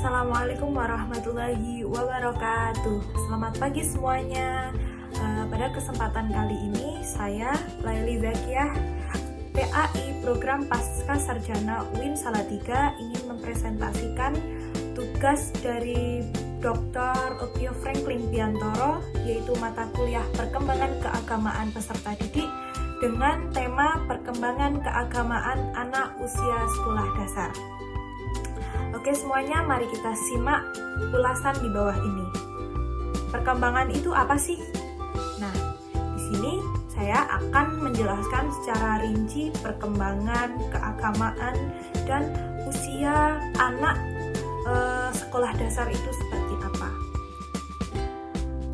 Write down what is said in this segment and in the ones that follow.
Assalamualaikum warahmatullahi wabarakatuh. Selamat pagi semuanya. Pada kesempatan kali ini saya Laili Zakiah, PAI Program Pasca Sarjana UIN Salatiga ingin mempresentasikan tugas dari Dr. Oktio Franklin Piantoro, yaitu mata kuliah Perkembangan Keagamaan Peserta Didik dengan tema Perkembangan Keagamaan Anak Usia Sekolah Dasar. Oke semuanya, mari kita simak ulasan di bawah ini. Perkembangan itu apa sih? Nah, di sini saya akan menjelaskan secara rinci perkembangan, keagamaan, dan usia anak sekolah dasar itu seperti apa.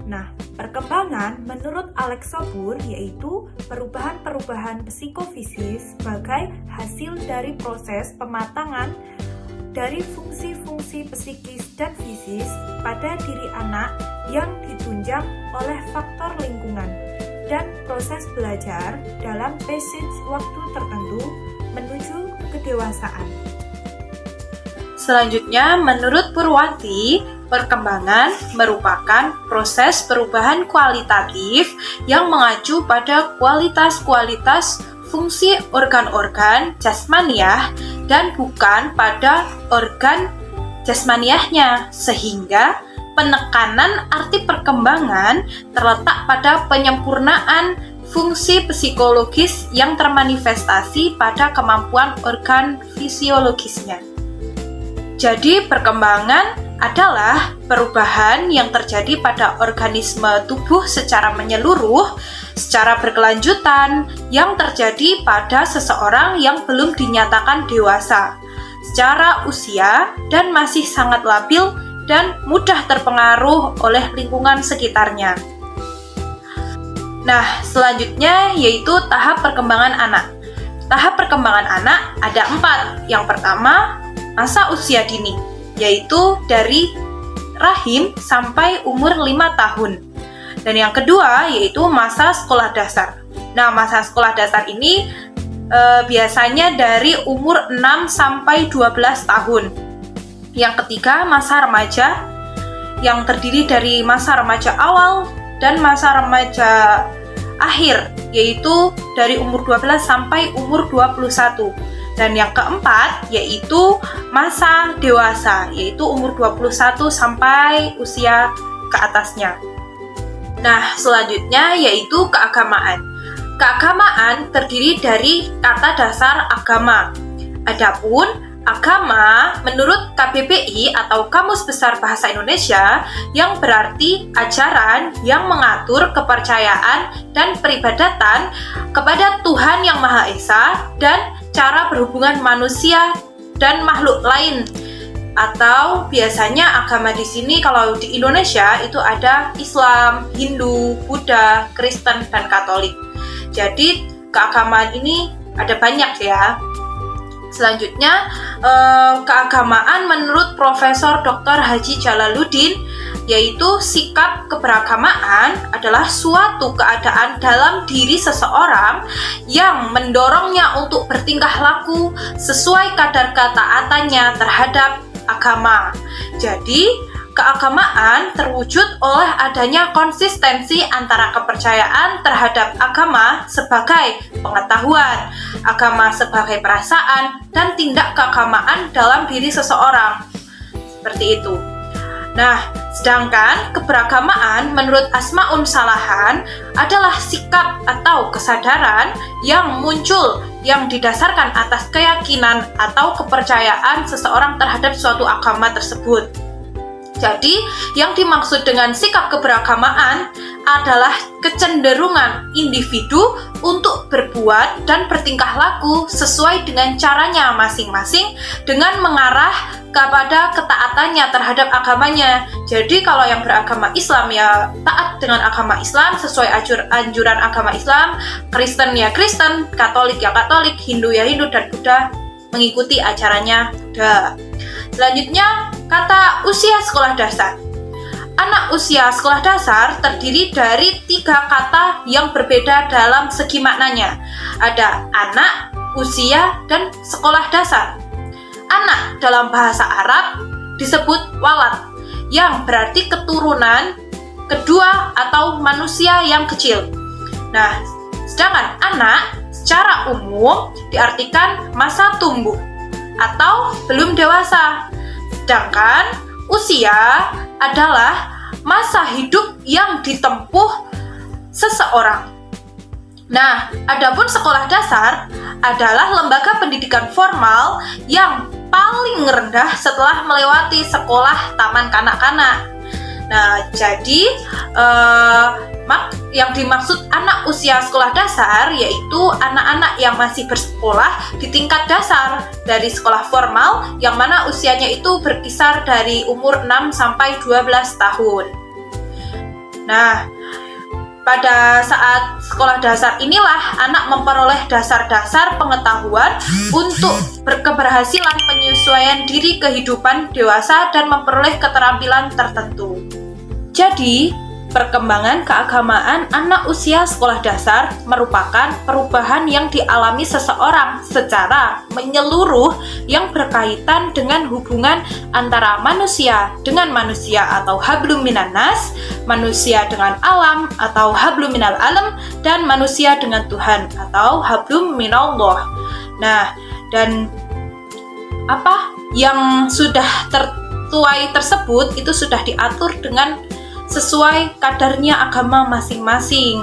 Nah, perkembangan menurut Alex Sobur yaitu perubahan-perubahan psikofisik sebagai hasil dari proses pematangan dari fungsi-fungsi psikis dan fisis pada diri anak yang ditunjang oleh faktor lingkungan dan proses belajar dalam passage waktu tertentu menuju kedewasaan. Selanjutnya, menurut Purwanti, perkembangan merupakan proses perubahan kualitatif yang mengacu pada kualitas-kualitas fungsi organ-organ jasmaniah dan bukan pada organ jasmaniahnya, sehingga penekanan arti perkembangan terletak pada penyempurnaan fungsi psikologis yang termanifestasi pada kemampuan organ fisiologisnya. Jadi, perkembangan adalah perubahan yang terjadi pada organisme tubuh secara menyeluruh, secara berkelanjutan, yang terjadi pada seseorang yang belum dinyatakan dewasa, secara usia dan masih sangat labil dan mudah terpengaruh oleh lingkungan sekitarnya. Nah, selanjutnya yaitu tahap perkembangan anak. Tahap perkembangan anak ada 4. Yang pertama, masa usia dini, yaitu dari rahim sampai umur 5 tahun. Dan yang kedua yaitu masa sekolah dasar. Nah, masa sekolah dasar ini biasanya dari umur 6 sampai 12 tahun. Yang ketiga, masa remaja yang terdiri dari masa remaja awal dan masa remaja akhir, yaitu dari umur 12 sampai umur 21. Dan yang keempat yaitu masa dewasa, yaitu umur 21 sampai usia ke atasnya. Nah, selanjutnya yaitu keagamaan. Keagamaan terdiri dari kata dasar agama. Adapun agama menurut KBBI atau Kamus Besar Bahasa Indonesia yang berarti ajaran yang mengatur kepercayaan dan peribadatan kepada Tuhan Yang Maha Esa dan cara berhubungan manusia dan makhluk lain. Atau biasanya agama di sini kalau di Indonesia itu ada Islam, Hindu, Buddha, Kristen, dan Katolik. Jadi keagamaan ini ada banyak ya. Selanjutnya, keagamaan menurut Profesor Dr. Haji Jalaluddin yaitu sikap keberagamaan adalah suatu keadaan dalam diri seseorang yang mendorongnya untuk bertingkah laku sesuai kadar ketaatannya terhadap agama. Jadi, keagamaan terwujud oleh adanya konsistensi antara kepercayaan terhadap agama sebagai pengetahuan, agama sebagai perasaan, dan tindak keagamaan dalam diri seseorang. Seperti itu. Nah, sedangkan keberagamaan menurut Asmaun Salahan adalah sikap atau kesadaran yang muncul yang didasarkan atas keyakinan atau kepercayaan seseorang terhadap suatu agama tersebut. Jadi, yang dimaksud dengan sikap keberagamaan adalah kecenderungan individu untuk berbuat dan bertingkah laku sesuai dengan caranya masing-masing dengan mengarah kepada ketaatannya terhadap agamanya. Jadi, kalau yang beragama Islam ya taat dengan agama Islam sesuai anjuran agama Islam, Kristen ya Kristen, Katolik ya Katolik, Hindu ya Hindu, dan Buddha mengikuti acaranya Buddha. Selanjutnya, kata usia sekolah dasar. Anak usia sekolah dasar terdiri dari 3 kata yang berbeda dalam segi maknanya. Ada anak, usia, dan sekolah dasar. Anak dalam bahasa Arab disebut walad, yang berarti keturunan kedua atau manusia yang kecil. Nah, sedangkan anak secara umum diartikan masa tumbuh atau belum dewasa. Sedangkan usia adalah masa hidup yang ditempuh seseorang. Nah, adapun sekolah dasar adalah lembaga pendidikan formal yang paling rendah setelah melewati sekolah taman kanak-kanak. Nah, jadi yang dimaksud anak usia sekolah dasar yaitu anak-anak yang masih bersekolah di tingkat dasar dari sekolah formal yang mana usianya itu berkisar dari umur 6 sampai 12 tahun. Nah, pada saat sekolah dasar inilah anak memperoleh dasar-dasar pengetahuan untuk keberhasilan penyesuaian diri kehidupan dewasa dan memperoleh keterampilan tertentu. Jadi, perkembangan keagamaan anak usia sekolah dasar merupakan perubahan yang dialami seseorang secara menyeluruh yang berkaitan dengan hubungan antara manusia dengan manusia atau hablum minan nas, manusia dengan alam atau hablum minal alam, dan manusia dengan Tuhan atau hablum minallah. Nah, dan apa yang sudah tertuai tersebut itu sudah diatur dengan sesuai kadarnya agama masing-masing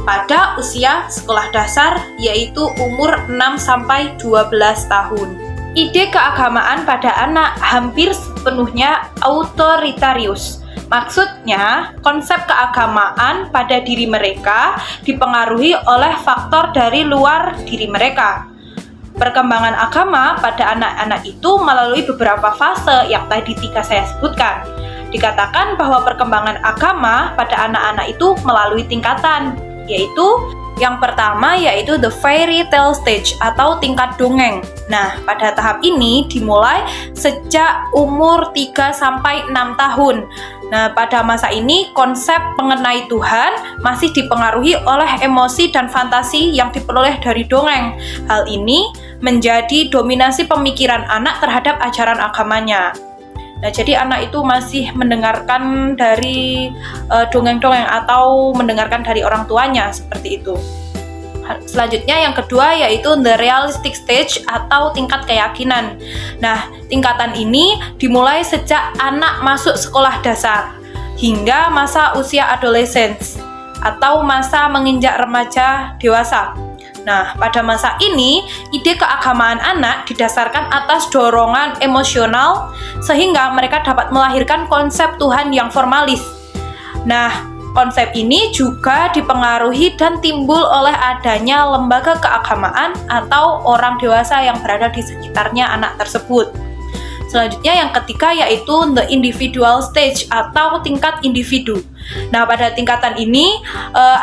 pada usia sekolah dasar yaitu umur 6-12 tahun. Ide keagamaan pada anak hampir sepenuhnya autoritarius. Maksudnya, konsep keagamaan pada diri mereka dipengaruhi oleh faktor dari luar diri mereka. Perkembangan agama pada anak-anak itu melalui beberapa fase yang tadi saya sebutkan. Dikatakan bahwa perkembangan agama pada anak-anak itu melalui tingkatan, yaitu yang pertama yaitu the fairy tale stage atau tingkat dongeng. Nah, pada tahap ini dimulai sejak umur 3-6 tahun. Nah, pada masa ini konsep mengenai Tuhan masih dipengaruhi oleh emosi dan fantasi yang diperoleh dari dongeng. Hal ini menjadi dominasi pemikiran anak terhadap ajaran agamanya. Nah, jadi anak itu masih mendengarkan dari dongeng-dongeng atau mendengarkan dari orang tuanya, seperti itu. Selanjutnya yang kedua yaitu the realistic stage atau tingkat keyakinan. Nah, tingkatan ini dimulai sejak anak masuk sekolah dasar hingga masa usia adolescence atau masa menginjak remaja dewasa. Nah, pada masa ini, ide keagamaan anak didasarkan atas dorongan emosional sehingga mereka dapat melahirkan konsep Tuhan yang formalis. Nah, konsep ini juga dipengaruhi dan timbul oleh adanya lembaga keagamaan atau orang dewasa yang berada di sekitarnya anak tersebut. Selanjutnya yang ketiga yaitu the individual stage atau tingkat individu. Nah, pada tingkatan ini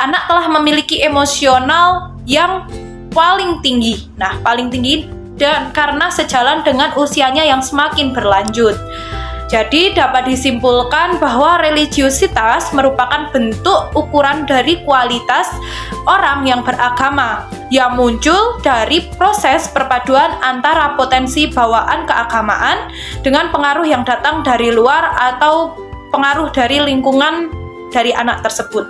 anak telah memiliki emosional yang paling tinggi. Nah, paling tinggi dan karena sejalan dengan usianya yang semakin berlanjut. Jadi dapat disimpulkan bahwa religiositas merupakan bentuk ukuran dari kualitas orang yang beragama yang muncul dari proses perpaduan antara potensi bawaan keagamaan dengan pengaruh yang datang dari luar atau pengaruh dari lingkungan dari anak tersebut.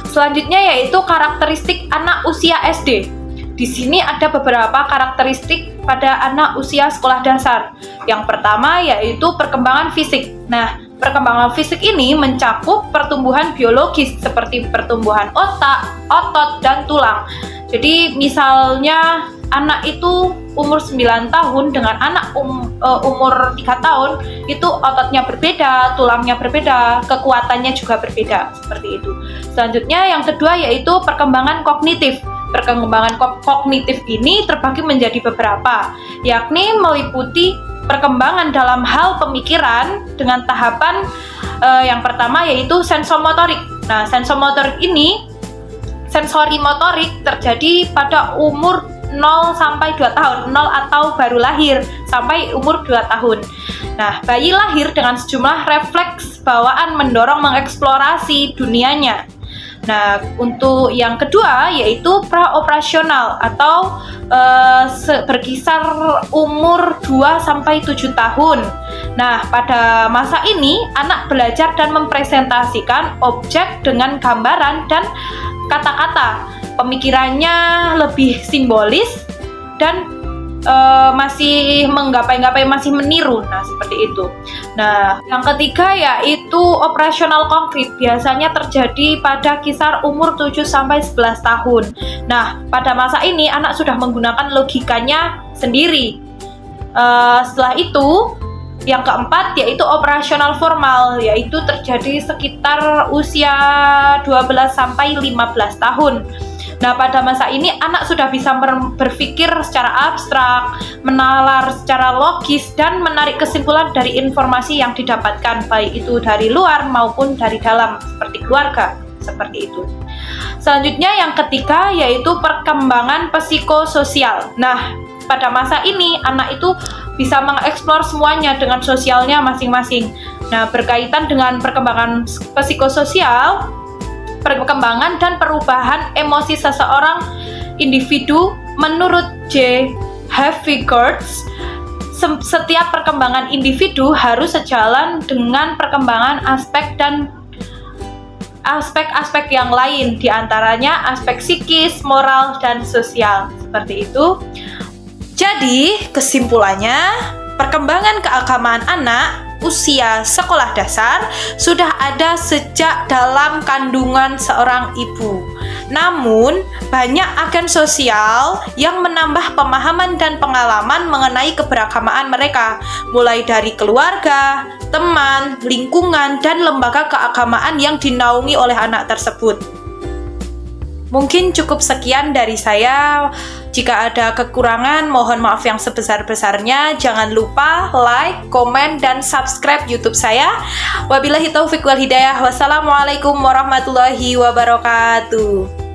Selanjutnya yaitu karakteristik anak usia SD. Di sini ada beberapa karakteristik pada anak usia sekolah dasar. Yang pertama yaitu perkembangan fisik. Nah, perkembangan fisik ini mencakup pertumbuhan biologis seperti pertumbuhan otak, otot, dan tulang. Jadi misalnya anak itu umur 9 tahun dengan anak umur 3 tahun itu ototnya berbeda, tulangnya berbeda, kekuatannya juga berbeda, seperti itu. Selanjutnya yang kedua yaitu perkembangan kognitif. Perkembangan kognitif ini terbagi menjadi beberapa, yakni meliputi perkembangan dalam hal pemikiran dengan tahapan yang pertama yaitu sensomotorik. Nah, sensomotorik ini sensori motorik terjadi pada umur 0 sampai 2 tahun, 0 atau baru lahir sampai umur 2 tahun. Nah, bayi lahir dengan sejumlah refleks bawaan mendorong mengeksplorasi dunianya. Nah, untuk yang kedua yaitu praoperasional atau berkisar umur 2-7 tahun. Nah, pada masa ini anak belajar dan mempresentasikan objek dengan gambaran dan kata-kata. Pemikirannya lebih simbolis dan masih menggapai-gapai, masih meniru. Nah, seperti itu. Nah, yang ketiga yaitu operasional konkret. Biasanya terjadi pada kisar umur 7-11 tahun. Nah, pada masa ini anak sudah menggunakan logikanya sendiri. Setelah itu, yang keempat yaitu operasional formal, yaitu terjadi sekitar usia 12-15 tahun. Nah, pada masa ini anak sudah bisa berpikir secara abstrak, menalar secara logis, dan menarik kesimpulan dari informasi yang didapatkan, baik itu dari luar maupun dari dalam, seperti keluarga, seperti itu. Selanjutnya yang ketiga yaitu perkembangan psikososial. Nah, pada masa ini anak itu bisa mengeksplor semuanya dengan sosialnya masing-masing. Nah, berkaitan dengan perkembangan psikososial, perkembangan dan perubahan emosi seseorang individu menurut J. Havigorts, setiap perkembangan individu harus sejalan dengan perkembangan aspek-aspek yang lain, diantaranya aspek psikis, moral, dan sosial. Seperti itu. Jadi, kesimpulannya, perkembangan keagamaan anak usia sekolah dasar sudah ada sejak dalam kandungan seorang ibu. Namun, banyak agen sosial yang menambah pemahaman dan pengalaman mengenai keberagamaan mereka, mulai dari keluarga, teman, lingkungan, dan lembaga keagamaan yang dinaungi oleh anak tersebut. Mungkin cukup sekian dari saya. Jika ada kekurangan, mohon maaf yang sebesar-besarnya. Jangan lupa like, komen, dan subscribe YouTube saya. Wabillahi taufiq wal hidayah. Wassalamualaikum warahmatullahi wabarakatuh.